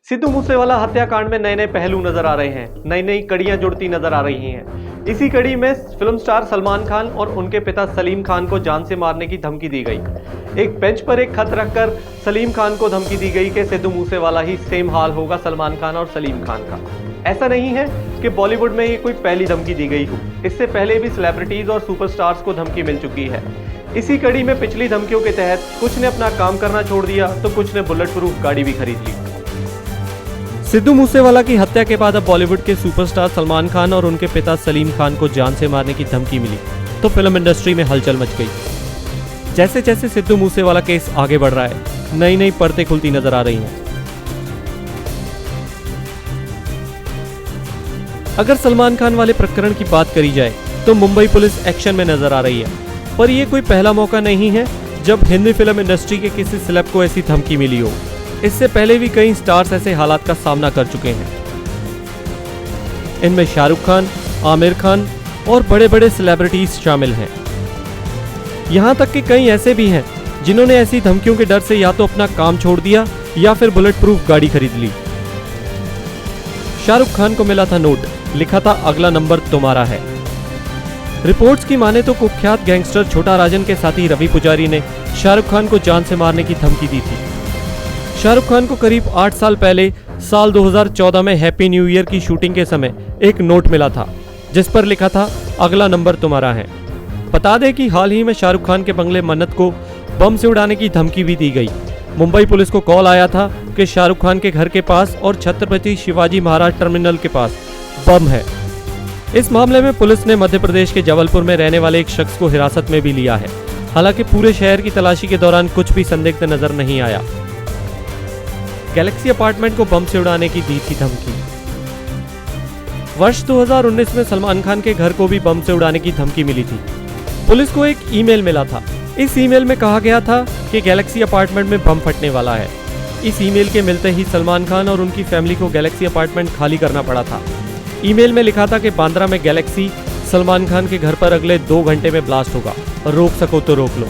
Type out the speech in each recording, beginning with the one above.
सिद्धू मूसेवाला हत्याकांड में नए नए पहलू नजर आ रहे हैं, नई नई कड़ियां जुड़ती नजर आ रही हैं। इसी कड़ी में फिल्म स्टार सलमान खान और उनके पिता सलीम खान को जान से मारने की धमकी दी गई। एक बेंच पर एक खत रखकर सलीम खान को धमकी दी गई कि सिद्धू मूसेवाला ही सेम हाल होगा सलमान खान और सलीम खान का। ऐसा नहीं है कि बॉलीवुड में ये कोई पहली धमकी दी गई हो, इससे पहले भी सेलिब्रिटीज और सुपरस्टार्स को धमकी मिल चुकी है। इसी कड़ी में पिछली धमकियों के तहत कुछ ने अपना काम करना छोड़ दिया तो कुछ ने बुलेट प्रूफ गाड़ी भी खरीद ली। सिद्धू मूसेवाला की हत्या के बाद अब बॉलीवुड के सुपरस्टार सलमान खान और उनके पिता सलीम खान को जान से मारने की धमकी मिली तो फिल्म इंडस्ट्री में हलचल मच गई। जैसे जैसे सिद्धू मूसेवाला केस आगे बढ़ रहा है, नई नई परतें खुलती नजर आ रही हैं। अगर सलमान खान वाले प्रकरण की बात करी जाए तो मुंबई पुलिस एक्शन में नजर आ रही है, पर यह कोई पहला मौका नहीं है जब हिंदी फिल्म इंडस्ट्री के किसी सेलेब को ऐसी धमकी मिली हो। इससे पहले भी कई स्टार्स ऐसे हालात का सामना कर चुके हैं। इनमें शाहरुख खान, आमिर खान और बड़े बड़े सेलिब्रिटीज शामिल हैं। यहां तक कि कई ऐसे भी हैं जिन्होंने ऐसी धमकियों के डर से या तो अपना काम छोड़ दिया या फिर बुलेट प्रूफ गाड़ी खरीद ली। शाहरुख खान को मिला था नोट, लिखा था अगला नंबर तुम्हारा है। रिपोर्ट्स की माने तो कुख्यात गैंगस्टर छोटा राजन के साथी रवि पुजारी ने शाहरुख खान को जान से मारने की धमकी दी थी। शाहरुख खान को करीब 8 साल पहले साल 2014 में हैप्पी न्यू ईयर की शूटिंग के समय एक नोट मिला था जिस पर लिखा था अगला नंबर तुम्हारा है। बता दें कि हाल ही में शाहरुख खान के बंगले मन्नत को बम से उड़ाने की धमकी भी दी गई। मुंबई पुलिस को कॉल आया था कि शाहरुख खान के घर के पास और छत्रपति शिवाजी महाराज टर्मिनल के पास बम है। इस मामले में पुलिस ने मध्य प्रदेश के जबलपुर में रहने वाले एक शख्स को हिरासत में भी लिया है। हालांकि पूरे शहर की तलाशी के दौरान कुछ भी संदिग्ध नजर नहीं आया। गैलेक्सी अपार्टमेंट को बम से उड़ाने की दी थी धमकी। वर्ष 2019 में सलमान खान के घर को भी बम से उड़ाने की धमकी मिली थी। पुलिस को एक ईमेल मिला था। इस ईमेल में कहा गया था कि गैलेक्सी अपार्टमेंट में बम फटने वाला है। इस ईमेल के मिलते ही सलमान खान और उनकी फैमिली को गैलेक्सी अपार्टमेंट खाली करना पड़ा था। ईमेल में लिखा था कि बांद्रा में गैलेक्सी सलमान खान के घर पर अगले 2 घंटे में ब्लास्ट होगा, रोक सको तो रोक लो।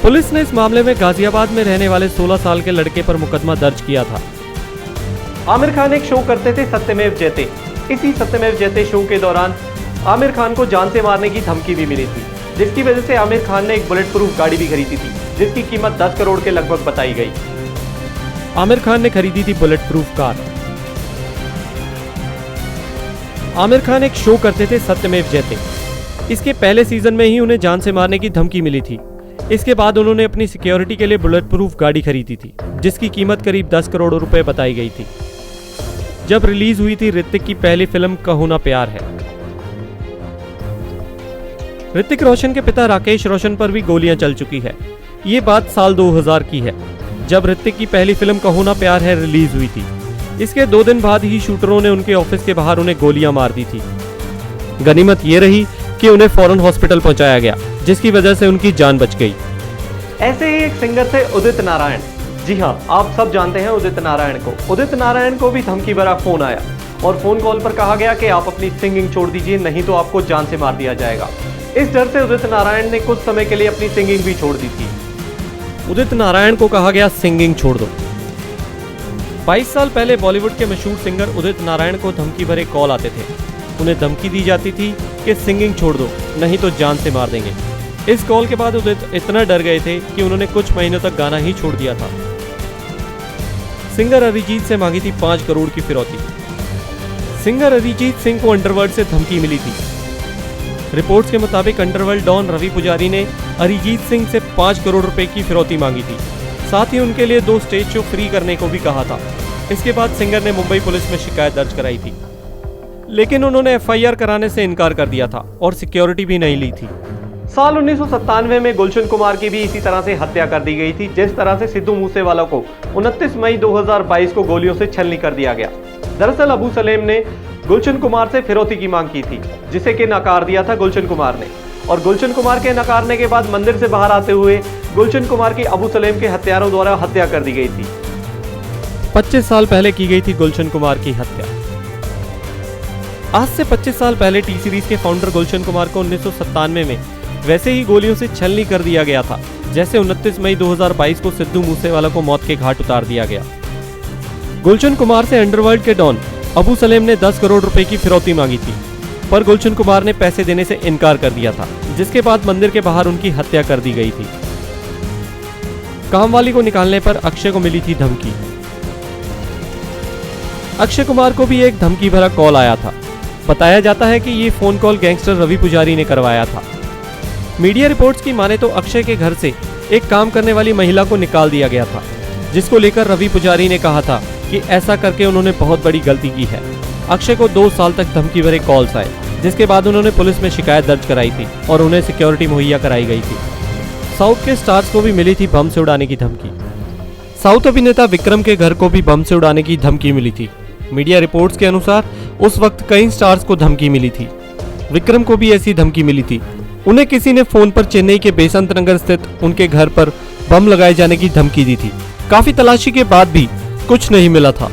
पुलिस ने इस मामले में गाजियाबाद में रहने वाले 16 साल के लड़के पर मुकदमा दर्ज किया था। आमिर खान एक शो करते थे सत्यमेव जयते। इसी सत्यमेव जयते शो के दौरान आमिर खान को जान से मारने की धमकी भी मिली थी, जिसकी वजह से आमिर खान ने एक बुलेट प्रूफ गाड़ी भी खरीदी थी जिसकी कीमत 10 करोड़ के लगभग बताई गई। आमिर खान ने खरीदी थी bullet proof car. Aamir Khan एक शो करते थे सत्यमेव जयते। इसके पहले सीजन में ही उन्हें जान से मारने की धमकी मिली थी। इसके बाद उन्होंने अपनी सिक्योरिटी के लिए बुलेट प्रूफ गाड़ी खरीदी थी जिसकी कीमत करीब 10 करोड़ रुपए बताई गई थी। जब रिलीज हुई थी ऋतिक की पहली फिल्म कहो ना प्यार है। ऋतिक रोशन के पिता राकेश रोशन पर भी गोलियां चल चुकी है। ये बात साल 2000 की है जब ऋतिक की पहली फिल्म कहो ना प्यार है रिलीज हुई थी। इसके 2 दिन बाद ही शूटरों ने उनके ऑफिस के बाहर उन्हें गोलियां मार दी थी। गनीमत ये रही कि उन्हें फौरन हॉस्पिटल पहुंचाया गया जिसकी वजह से उनकी जान बच गई। ऐसे ही एक सिंगर थे उदित नारायण। जी हाँ, आप सब जानते हैं उदित नारायण को। उदित नारायण को भी धमकी भरा फोन आया और फोन कॉल पर कहा गया कि आप अपनी सिंगिंग छोड़ दीजिए, नहीं तो आपको जान से मार दिया जाएगा। इस डर से उदित नारायण ने कुछ समय के लिए अपनी सिंगिंग भी छोड़ दी थी। उदित नारायण को कहा गया सिंगिंग छोड़ दो। 22 साल पहले बॉलीवुड के मशहूर सिंगर उदित नारायण को धमकी भरे कॉल आते थे। उन्हें धमकी दी जाती थी कि सिंगिंग छोड़ दो, नहीं तो जान से मार देंगे। इस कॉल के बाद उदित इतना डर गए थे कि उन्होंने कुछ महीनों तक गाना ही छोड़ दिया था। सिंगर अरिजीत से मांगी थी 5 करोड़ की फिरौती। सिंगर अरिजीत सिंह को अंडरवर्ल्ड से धमकी मिली थी। रिपोर्ट्स के मुताबिक अंडरवर्ल्ड डॉन रवि पुजारी ने अरिजीत सिंह से 5 करोड़ रुपए की फिरौती मांगी थी। साथ ही उनके लिए 2 स्टेज शो फ्री करने को भी कहा था। इसके बाद सिंगर ने मुंबई पुलिस में शिकायत दर्ज कराई थी, लेकिन उन्होंने FIR कराने से इनकार कर दिया था और सिक्योरिटी भी नहीं ली थी। साल 1997 में गुलशन कुमार की भी इसी तरह से हत्या कर दी गई थी, जिस तरह से सिद्धू मूसेवाला को 29 मई 2022 को गोलियों से छलनी कर दिया गया। दरअसल अबू सलेम ने गुलशन कुमार से फिरौती की मांग की थी, जिसे कि नकार दिया था गुलशन कुमार ने। और गुलशन कुमार के नकारने के बाद मंदिर से बाहर आते हुए गुलशन कुमार की अबू सलेम के हत्यारों द्वारा हत्या कर दी गई थी। 25 साल पहले की गई थी गुलशन कुमार की हत्या। आज से 25 साल पहले टी सीरीज के फाउंडर गुलशन कुमार को 1997 में वैसे ही गोलियों से छलनी कर दिया गया था, जैसे 29 मई 2022 को सिद्धू मूसेवाला को मौत के घाट उतार दिया गया। गुलशन कुमार से अंडरवर्ल्ड के डॉन अबू सलेम ने 10 करोड़ रुपए की फिरौती मांगी थी, पर गुलशन कुमार ने पैसे देने से इनकार कर दिया था, जिसके बाद मंदिर के बाहर उनकी हत्या कर दी गई थी। कामवाली को निकालने पर अक्षय को मिली थी धमकी। अक्षय कुमार को भी एक धमकी भरा कॉल आया था। बताया जाता है कि ये फोन कॉल गैंगस्टर रवि पुजारी ने करवाया था। मीडिया रिपोर्ट्स की माने तो अक्षय के घर से एक काम करने वाली महिला को निकाल दिया गया था, जिसको लेकर रवि पुजारी ने कहा था कि ऐसा करके उन्होंने बहुत बड़ी गलती की है। अक्षय को 2 साल तक धमकी भरे कॉल्स आए, जिसके बाद उन्होंने पुलिस में शिकायत दर्ज कराई थी और उन्हें सिक्योरिटी मुहैया कराई गई थी। साउथ के स्टार्स को भी मिली थी बम से उड़ाने की धमकी। साउथ अभिनेता विक्रम के घर को भी बम से उड़ाने की धमकी मिली थी। मीडिया रिपोर्ट्स के अनुसार उस वक्त कई स्टार्स को धमकी मिली थी। विक्रम को भी ऐसी धमकी मिली थी। उन्हें किसी ने फोन पर चेन्नई के बेसंत नगर स्थित उनके घर पर बम लगाए जाने की धमकी दी थी। काफी तलाशी के बाद भी कुछ नहीं मिला था।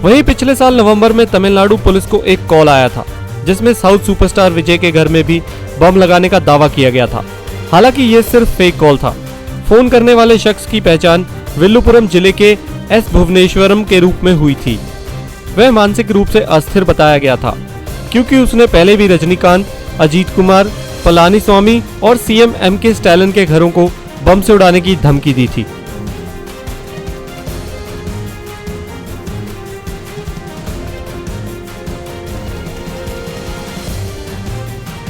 वहीं पिछले साल नवंबर में तमिलनाडु पुलिस को एक कॉल आया था, जिसमें साउथ सुपरस्टार विजय के घर में भी बम लगाने का दावा किया गया था। हालांकि ये सिर्फ फेक कॉल था। फोन करने वाले शख्स की पहचान विल्लुपुरम जिले के एस भुवनेश्वरम के रूप में हुई थी। वह मानसिक रूप से अस्थिर बताया गया था, क्योंकि उसने पहले भी रजनीकांत, अजीत कुमार, पलानीस्वामी और सीएम एम के स्टैलिन के घरों को बम से उड़ाने की धमकी दी थी।